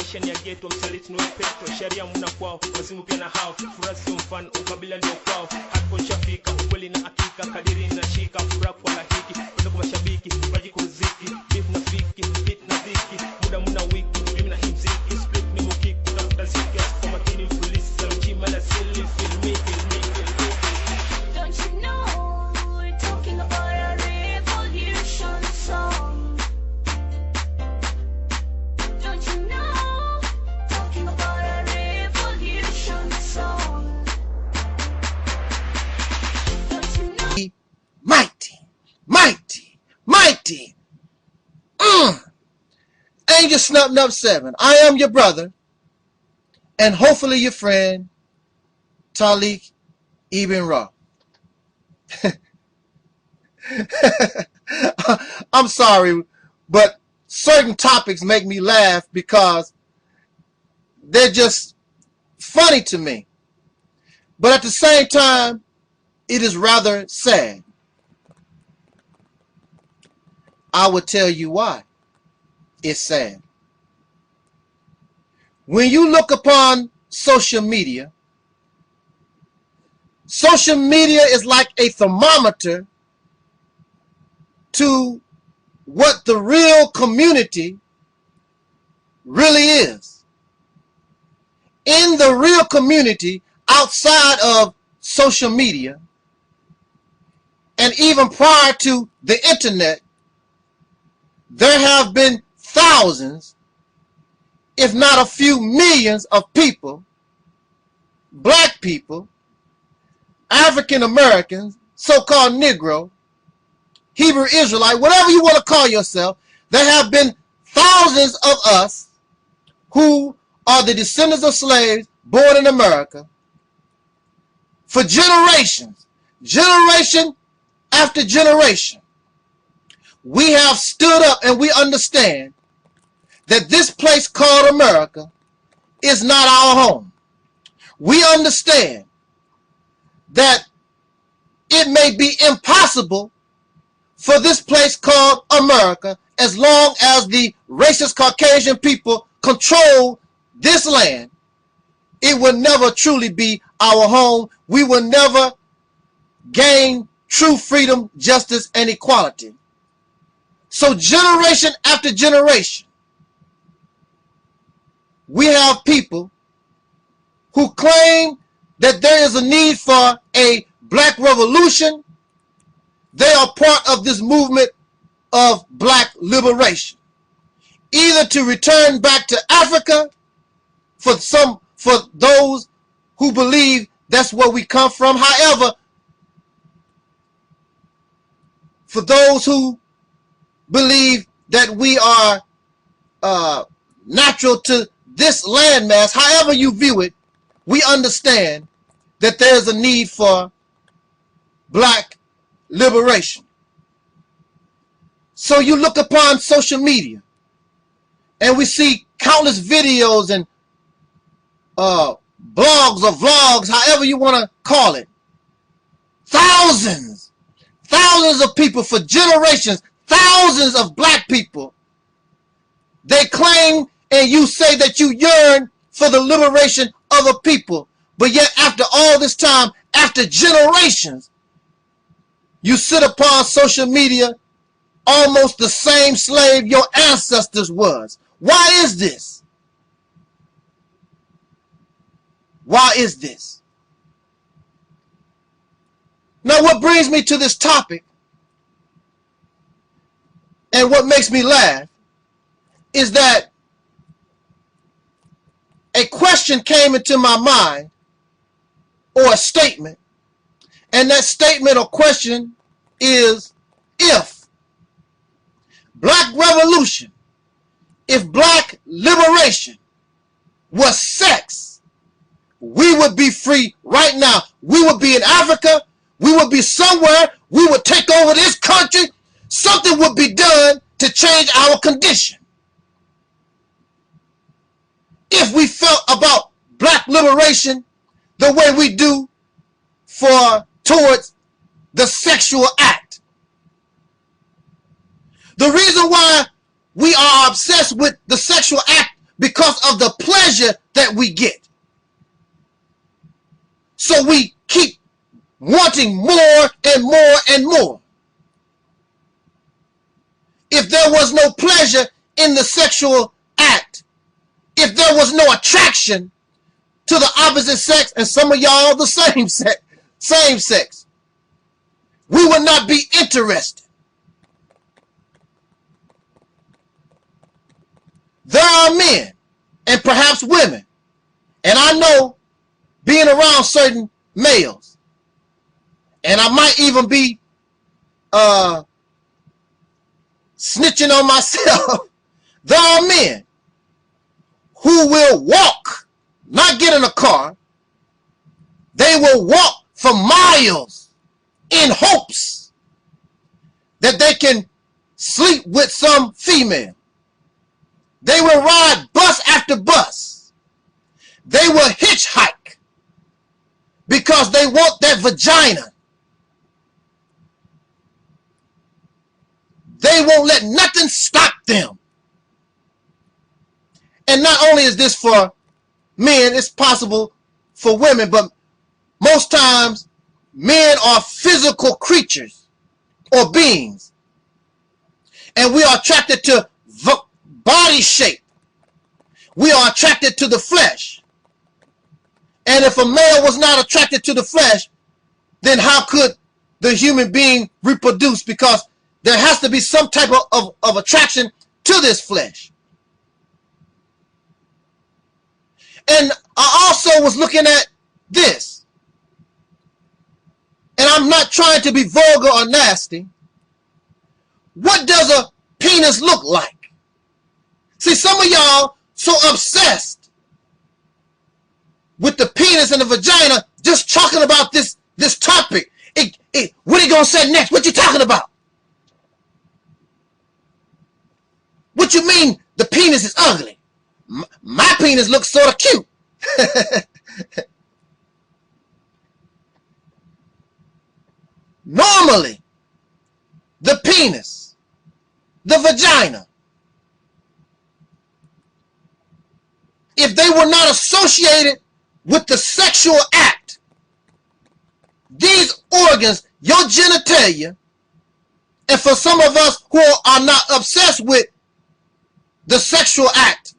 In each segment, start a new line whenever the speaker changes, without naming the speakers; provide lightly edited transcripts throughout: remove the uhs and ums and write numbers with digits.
maisha ni ya ghetto, msaliti ni petro, sharia muna kwao, wazimu pia na hao, furaha sio mfano, ukabila ndio kwao, hapo nishafika, ukweli na hakika, kadiri na shika, furaha kwa lahiki, kwenda kwa mashabiki, waji kuziki, beef na fiki, beat na dhiki, muda muna wiki, mimi na himziki, split ni mukiki, kutafuta ziki, kwa makini mfulisi, salujima la sili, feel me.
Don't you know we're talking about a revolution song? Don't you know talking about a revolution song? Don't you know?
Mighty. Angel Snub 7. I am your brother, and hopefully your friend, Taalik Ibn'rad. I'm sorry, but certain topics make me laugh because they're just funny to me. But at the same time, it is rather sad. I will tell you why it's sad. When you look upon social media is like a thermometer to what the real community really is. In the real community, outside of social media, and even prior to the internet, there have been thousands, if not a few millions of people, black people, African Americans, so-called Negro, Hebrew Israelite, whatever you want to call yourself, there have been thousands of us who are the descendants of slaves born in America for generations, generation after generation. We have stood up and we understand that this place called America is not our home. We understand that it may be impossible for this place called America, as long as the racist Caucasian people control this land, it will never truly be our home. We will never gain true freedom, justice, and equality. So generation after generation, we have people who claim that there is a need for a black revolution. They are part of this movement of black liberation, either to return back to Africa for those who believe that's where we come from. However, for those who believe that we are natural to this landmass, however you view it, we understand that there's a need for black liberation. So you look upon social media and we see countless videos and blogs or vlogs, however you want to call it. Thousands of people for generations, thousands of black people. They claim and you say that you yearn for the liberation of a people. But yet after all this time, after generations, you sit upon social media almost the same slave your ancestors was. Why is this? Why is this? Now what brings me to this topic and what makes me laugh is that a question came into my mind, or a statement, and that statement or question is, if black revolution, if black liberation was sex, we would be free right now. We would be in Africa, we would be somewhere, we would take over this country, something would be done to change our condition. If we felt about black liberation the way we do towards the sexual act. The reason why we are obsessed with the sexual act because of the pleasure that we get. So we keep wanting more and more and more. If there was no pleasure in the sexual act, if there was no attraction to the opposite sex, and some of y'all the same sex, we would not be interested. There are men and perhaps women, and I know being around certain males, and I might even be snitching on myself. There are men who will walk, not get in a car. They will walk for miles in hopes that they can sleep with some female. They will ride bus after bus. They will hitchhike because they want that vagina. They won't let nothing stop them. And not only is this for men, it's possible for women, but most times men are physical creatures or beings. And we are attracted to body shape. We are attracted to the flesh. And if a male was not attracted to the flesh, then how could the human being reproduce? Because there has to be some type of attraction to this flesh. And I also was looking at this. And I'm not trying to be vulgar or nasty. What does a penis look like? See, some of y'all so obsessed with the penis and the vagina, just talking about this topic. What are you going to say next? What you talking about? What you mean the penis is ugly? My penis looks sort of cute. Normally, the penis, the vagina, if they were not associated with the sexual act, these organs, your genitalia, and for some of us who are not obsessed with the sexual act,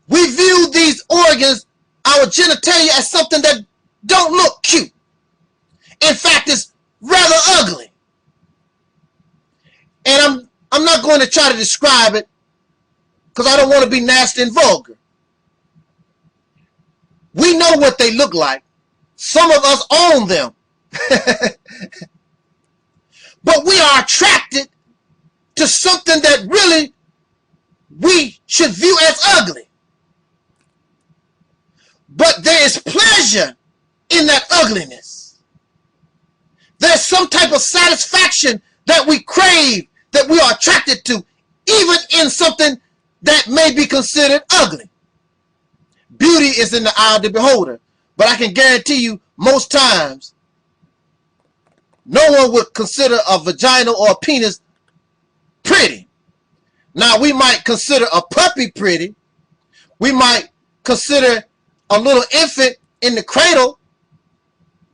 we view these organs, our genitalia, as something that don't look cute. In fact, it's rather ugly. And I'm not going to try to describe it because I don't want to be nasty and vulgar. We know what they look like. Some of us own them. But we are attracted to something that really we should view as ugly. But there is pleasure in that ugliness. There's some type of satisfaction that we crave, that we are attracted to, even in something that may be considered ugly. Beauty is in the eye of the beholder. But I can guarantee you, most times, no one would consider a vagina or a penis pretty. Now, we might consider a puppy pretty. We might consider a little infant in the cradle,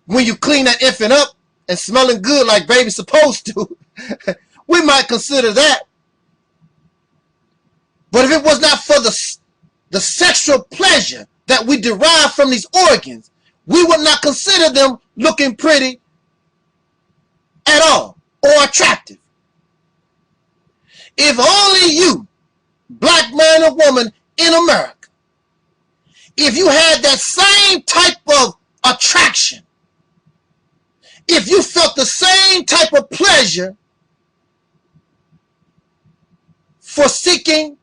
when you clean that infant up and smelling good like baby's supposed to. We might consider that. But if it was not for the sexual pleasure that we derive from these organs, we would not consider them looking pretty at all or attractive. If only you, black man or woman in America, if you had that same type of attraction, if you felt the same type of pleasure for seeking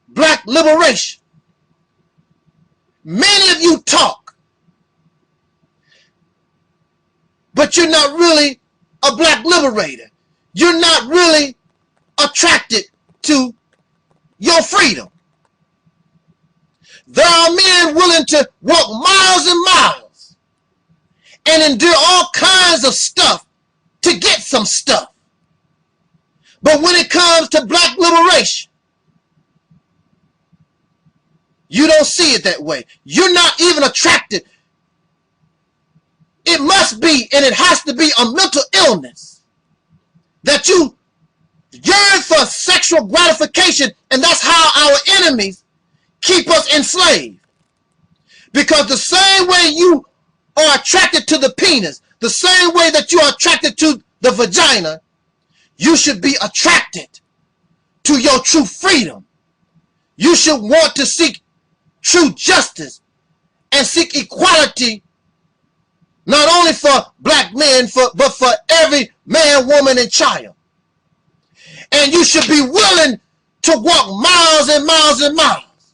black liberation. Many of you talk, but you're not really a black liberator. You're not really attracted to your freedom. There are men willing to walk miles and miles and endure all kinds of stuff to get some stuff. But when it comes to black liberation, You don't see it that way. You're not even attracted. It must be, and it has to be, a mental illness that you yearn for sexual gratification, and that's how our enemies keep us enslaved. Because the same way you are attracted to the penis, the same way that you are attracted to the vagina, you should be attracted to your true freedom. You should want to seek true justice and seek equality, not only for black men, but for every man, woman, and child. And you should be willing to walk miles and miles and miles.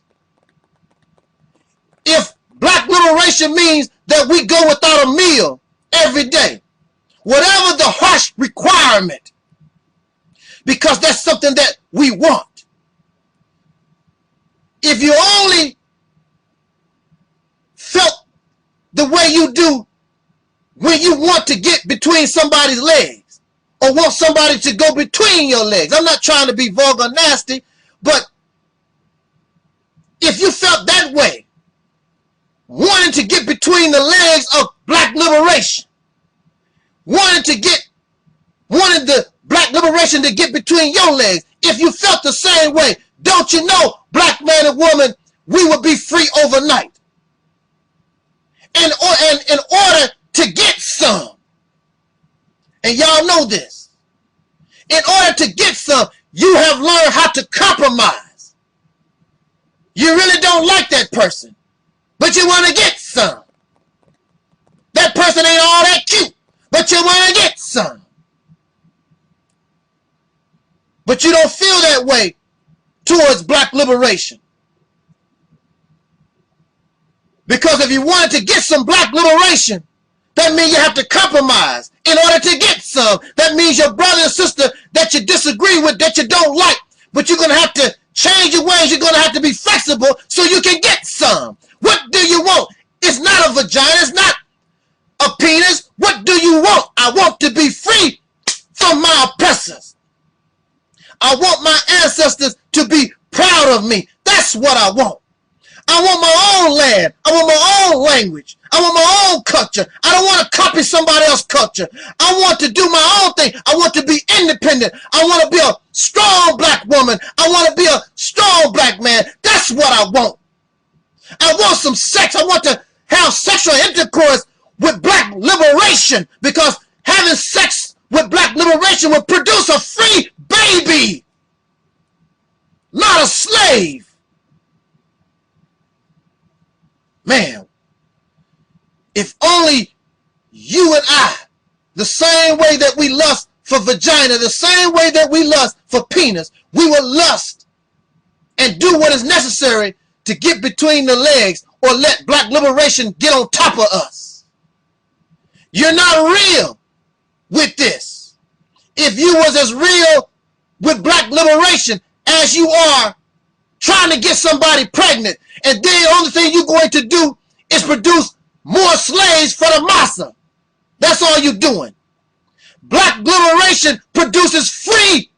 If black liberation means that we go without a meal every day, whatever the harsh requirement, because that's something that we want. If you only felt the way you do when you want to get between somebody's legs or want somebody to go between your legs. I'm not trying to be vulgar and nasty, but if you felt that way, wanting to get between the legs of black liberation, wanted the black liberation to get between your legs, if you felt the same way, don't you know, black man and woman, we would be free overnight. In order to get some, and y'all know this, in order to get some, you have learned how to compromise. You really don't like that person, but you want to get some. That person ain't all that cute, but you want to get some. But you don't feel that way towards black liberation. Because if you wanted to get some black liberation, that means you have to compromise in order to get some. That means your brother and sister that you disagree with, that you don't like, but you're going to have to change your ways. You're going to have to be flexible so you can get some. What do you want? It's not a vagina. It's not a penis. What do you want? I want to be free from my oppressors. I want my ancestors to be proud of me. That's what I want. I want my own land. I want my own language. I want my own culture. I don't want to copy somebody else's culture. I want to do my own thing. I want to be independent. I want to be a strong black woman. I want to be a strong black man. That's what I want. I want some sex. I want to have sexual intercourse with black liberation, because having sex with black liberation will produce a free baby, not a slave. Man, if only you and I, the same way that we lust for vagina, the same way that we lust for penis, we will lust and do what is necessary to get between the legs, or let black liberation get on top of us. You're not real with this. If you was as real with black liberation as you are trying to get somebody pregnant, and then the only thing you're going to do is produce more slaves for the massa. That's all you're doing. Black liberation produces free